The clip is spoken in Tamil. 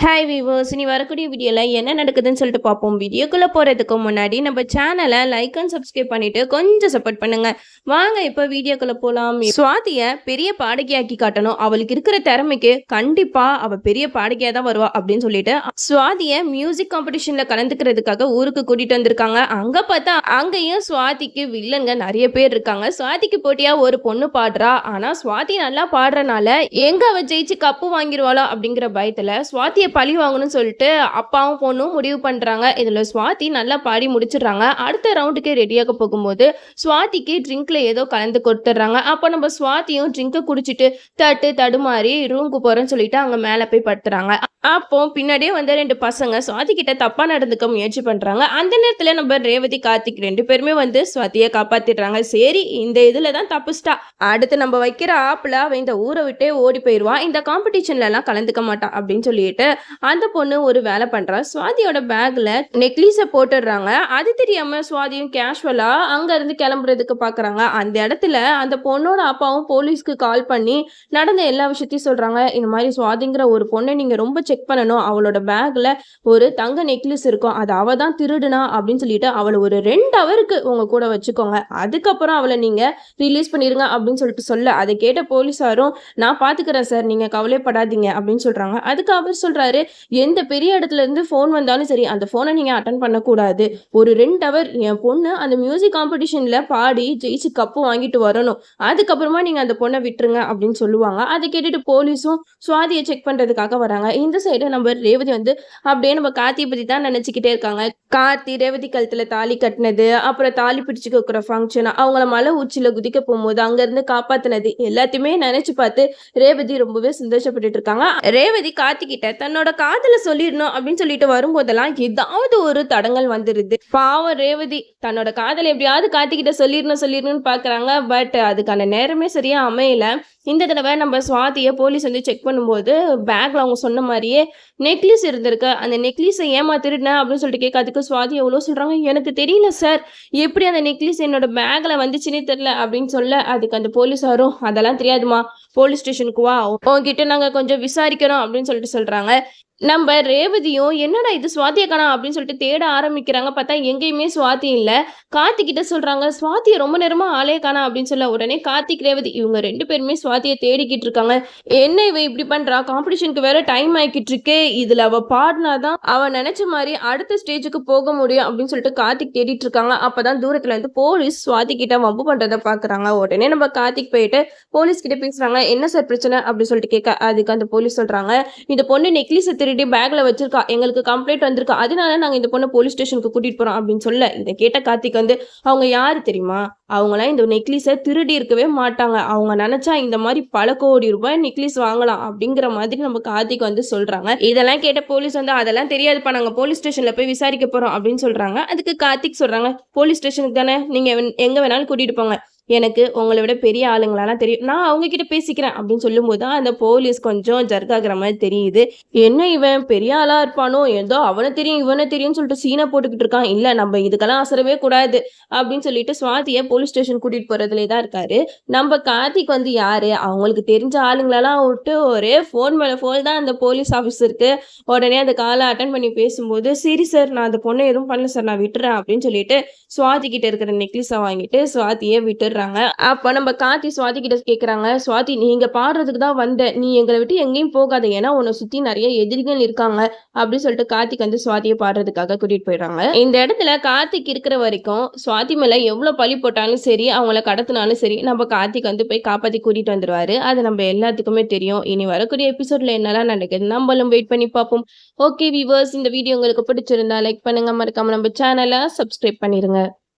ஹாய் வீவர்ஸ், இனி வரக்கூடிய வீடியோவில் என்ன நடக்குதுன்னு சொல்லிட்டு பார்ப்போம். வீடியோக்குள்ளே போகிறதுக்கு முன்னாடி நம்ம சேனலை லைக் அண்ட் சப்ஸ்கிரைப் பண்ணிவிட்டு கொஞ்சம் சப்போர்ட் பண்ணுங்கள். வாங்க இப்போ வீடியோக்குள்ளே போகலாம். சுவாதியை பெரிய பாடகியாக்கி காட்டணும், அவளுக்கு இருக்கிற திறமைக்கு கண்டிப்பாக அவள் பெரிய பாடகியாக தான் வருவா அப்படின்னு சொல்லிட்டு சுவாதியை மியூசிக் காம்படிஷனில் கலந்துக்கிறதுக்காக ஊருக்கு கூட்டிகிட்டு வந்திருக்காங்க. அங்கே பார்த்தா அங்கேயும் சுவாதிக்கு வில்லங்க நிறைய பேர் இருக்காங்க. சுவாதிக்கு போட்டியாக ஒரு பொண்ணு பாடுறா. ஆனால் சுவாதி நல்லா பாடுறனால எங்கே அவள் ஜெயிச்சு கப்பு வாங்கிடுவாளோ அப்படிங்கிற பயத்தில் சுவாதியை பழி வாங்கணும்னு சொல்லிட்டு அப்பாவும் பொண்ணும் முடிவு பண்றாங்க. இதுல சுவாதி நல்லா பாடி முடிச்சிடுறாங்க. அடுத்த ரவுண்டுக்கு ரெடியாக போகும்போது சுவாதிக்கு ட்ரிங்க்ல ஏதோ கலந்து கொடுத்துட்றாங்க. அப்போ நம்ம சுவாதியும் ட்ரிங்கை குடிச்சிட்டு தடுமாறி ரூமுக்கு போறேன்னு சொல்லிட்டு அங்க மேல போய் படுத்துறாங்க. அப்போ பின்னாடியே வந்து ரெண்டு பசங்க சுவாதி கிட்ட தப்பா நடந்துக்க முயற்சி பண்றாங்க. அந்த நேரத்துல நம்ம ரேவதி கார்த்திக் ரெண்டு பேருமே வந்து சுவாதியை காப்பாத்திடுறாங்க. சரி, இந்த இதுல தான் தப்புஸ்டா, அடுத்து நம்ம வைக்கிற ஆப்புல அவ இந்த ஊரை விட்டே ஓடி போயிடுவான், இந்த காம்படிஷன்ல எல்லாம் கலந்துக்க மாட்டான் அப்படின்னு சொல்லிட்டு அந்த பொண்ணு ஒரு வேலை பண்றா. சுவாதியோட பேக்ல நெக்லீஸை போட்டுடுறாங்க. அது தெரியாம சுவாதியும் கேஷுவலா அங்க இருந்து கிளம்புறதுக்கு பாக்குறாங்க. அந்த இடத்துல அந்த பொண்ணோட அப்பாவும் போலீஸ்க்கு கால் பண்ணி நடந்த எல்லா விஷயத்தையும் சொல்றாங்க. இந்த மாதிரி சுவாதிங்கிற ஒரு பொண்ணை நீங்க ரொம்ப செக் பண்ணணும், அவளோட பேக்ல ஒரு தங்க நெக்லஸ் இருக்கும், அது அவ தான் திருடுனா அப்படின்னு சொல்லிட்டு அவளை ஒரு 2 ஹவருக்கு உங்க கூட வச்சுக்கோங்க, அதுக்கப்புறம் அவளை நீங்க ரிலீஸ் பண்ணிருங்க அப்படின்னு சொல்லிட்டு சொல்ல, அதை கேட்ட போலீஸாரும் நான் பாத்துக்கிறேன் சார், நீங்க கவலைப்படாதீங்க அப்படின்னு சொல்றாங்க. அதுக்கு அவர் சொல்றாரு, எந்த பெரிய இடத்துல இருந்து ஃபோன் வந்தாலும் சரி அந்த ஃபோனை நீங்க அட்டன் பண்ணக்கூடாது, ஒரு 2 ஹவர் என் பொண்ணு அந்த மியூசிக் காம்படிஷன்ல பாடி ஜெயிச்சு கப்பு வாங்கிட்டு வரணும், அதுக்கப்புறமா நீங்க அந்த பொண்ணை விட்டுருங்க அப்படின்னு சொல்லுவாங்க. அதை கேட்டுட்டு போலீஸும் சுவாதியை செக் பண்றதுக்காக வராங்க. இந்த சைடு நம்ம ரேவதி வந்து அப்படியே நம்ம கார்த்தியை பத்தி தான் நினைச்சுக்கிட்டே இருக்காங்க. கார்த்தி ரேவதி கழுத்துல தாலி கட்டினது, அப்புறம் தாலி பிடிச்சு கொடுக்குற ஃபங்க்ஷன், அவங்கள மலை உச்சியில குதிக்க போகும்போது அங்க இருந்து காப்பாத்தினது எல்லாத்தையுமே நினைச்சு பார்த்து ரேவதி ரொம்பவே சந்தோஷப்பட்டுட்டு இருக்காங்க. ரேவதி கார்த்திகிட்ட தன்னோட காதல சொல்லிடணும் அப்படின்னு சொல்லிட்டு வரும்போதெல்லாம் ஏதாவது ஒரு தடங்கள் வந்துருது. பாவம் ரேவதி தன்னோட காதலை எப்படியாவது கார்த்திகிட்ட சொல்லிடணும்னு பாக்குறாங்க. பட் அதுக்கான நேரமே சரியா அமையல. இந்த தடவை நம்ம சுவாதியை போலீஸ் வந்து செக் பண்ணும்போது பேக்ல அவங்க சொன்ன மாதிரியே நெக்லஸ் இருந்திருக்கு. அந்த நெக்லஸை ஏமா திருடினேன் அப்படின்னு சொல்லிட்டு கேட்காதுக்கு சுவாதி எவ்வளோ சொல்றாங்க, எனக்கு தெரியல சார், எப்படி அந்த நெக்லஸ் என்னோட பேக்ல வந்துச்சுன்னே தெரியல அப்படின்னு சொல்ல, அதுக்கு அந்த போலீஸாரும் அதெல்லாம் தெரியாதுமா, போலீஸ் ஸ்டேஷனுக்கு வா, உங்ககிட்ட நாங்க கொஞ்சம் விசாரிக்கிறோம் அப்படின்னு சொல்லிட்டு சொல்றாங்க. நம்ம ரேவதியும் என்னடா இது சுவாதியை காணோம் அப்படின்னு சொல்லிட்டு தேட ஆரம்பிக்கிறாங்க. பார்த்தா எங்கேயுமே சுவாதி இல்லை. கார்த்திக் கிட்ட சொல்றாங்க, சுவாதியை ரொம்ப நேரமா ஆளே காணோம் அப்படின்னு சொல்ல, உடனே கார்த்திக் ரேவதி இவங்க 2 பேருமே சுவாதியை தேடிக்கிட்டு இருக்காங்க. என்ன இவ இப்படி பண்றா, காம்படிஷனுக்கு வேற டைம் ஆகிக்கிட்டு இருக்கே, இதுல அவ பாடினாதான் அவ நினைச்ச மாதிரி அடுத்த ஸ்டேஜுக்கு போக முடியும் அப்படின்னு சொல்லிட்டு கார்த்திக் தேடிட்டு இருக்காங்க. அப்பதான் தூரத்துல இருந்து போலீஸ் சுவாதி கிட்ட வம்பு பண்றதை பாக்குறாங்க. உடனே நம்ம கார்த்திக் போயிட்டு போலீஸ் கிட்ட பேசுறாங்க. என்ன சார் பிரச்சனை அப்படின்னு சொல்லிட்டு கேட்க, அதுக்கு அந்த போலீஸ் சொல்றாங்க, இந்த பொண்ணு நெக்லஸ் பேக்ல வச்சிருக்கா, எங்களுக்கு கம்ப்ளைண்ட் வந்திருக்கா, அதனால நாங்க இந்த பொண்ணை போலீஸ் ஸ்டேஷனுக்கு கூட்டிட்டு போறோம் அப்படின்னு சொல்ல, இதை கேட்ட கார்த்திக் வந்து அவங்க யாரு தெரியுமா, அவங்களாம் இந்த நெக்லஸை திருடி இருக்கவே மாட்டாங்க, அவங்க நினைச்சா இந்த மாதிரி பல கோடி ரூபாய் நெக்லஸ் வாங்கலாம் அப்படிங்கிற மாதிரி நம்ம கார்த்திக் வந்து சொல்றாங்க. இதெல்லாம் கேட்ட போலீஸ் வந்து அதெல்லாம் தெரியாதுப்பா, நாங்க போலீஸ் ஸ்டேஷன்ல போய் விசாரிக்க போறோம் அப்படின்னு சொல்றாங்க. அதுக்கு கார்த்திக் சொல்றாங்க, போலீஸ் ஸ்டேஷனுக்கு தானே, நீங்க எங்க வேணாலும் கூட்டிட்டு போங்க, எனக்கு உங்களை விட பெரிய ஆளுங்களெல்லாம் தெரியும், நான் அவங்க கிட்ட பேசிக்கிறேன் அப்படின்னு சொல்லும் போது அந்த போலீஸ் கொஞ்சம் ஜர்காகிற மாதிரி தெரியுது. என்ன இவன் பெரிய ஆளா இருப்பானோ, ஏதோ அவனை தெரியும் இவனை தெரியும்னு சொல்லிட்டு சீனை போட்டுக்கிட்டு இருக்கான், இல்ல நம்ம இதுக்கெல்லாம் அசரவே கூடாது அப்படின்னு சொல்லிட்டு சுவாதியை போலீஸ் ஸ்டேஷன் கூட்டிட்டு போறதுலே தான் இருக்காரு. நம்ம கார்த்திக் வந்து யாரு, அவங்களுக்கு தெரிஞ்ச ஆளுங்களெல்லாம் விட்டு ஒரே ஃபோன் மேல ஃபோன் தான் அந்த போலீஸ் ஆஃபீஸருக்கு. உடனே அந்த காலை அட்டன் பண்ணி பேசும்போது, சரி சார், நான் அந்த பொண்ணை எதுவும் பண்ணல சார், நான் விட்டுறேன் அப்படின்னு சொல்லிட்டு சுவாதி கிட்ட இருக்கிற நெக்லஸை வாங்கிட்டு சுவாதியை விட்டுறாங்க. அப்ப நம்ம கார்த்தி சுவாதி கிட்ட கேக்குறாங்க, சுவாதி நீங்க பாடுறதுக்கு தான் வந்த, நீ எங்களை விட்டு எங்கேயும் போகாத, ஏன்னா உன்னை சுத்தி நிறைய எதிரிகள் இருக்காங்க அப்படின்னு சொல்லிட்டு கார்த்திக் வந்து சுவாதியை பாடுறதுக்காக கூட்டிட்டு போயிடுறாங்க. இந்த இடத்துல கார்த்திக் இருக்கிற வரைக்கும் சுவாதி மேல எவ்வளவு பழி போட்டாலும் சரி, அவங்கள கடத்தினாலும் சரி, நம்ம கார்த்திக் வந்து போய் காப்பாத்தி கூட்டிட்டு வந்துருவாரு. அது நம்ம எல்லாத்துக்குமே தெரியும். இனி வரக்கூடிய எபிசோட்ல என்னெல்லாம் நடக்குது நம்மளும் வெயிட் பண்ணி பார்ப்போம். ஓகே வீவர்ஸ், இந்த வீடியோ உங்களுக்கு பிடிச்சிருந்தா லைக் பண்ணுங்க, மறக்காம நம்ம சேனலை சப்ஸ்கிரைப் பண்ணிருங்க.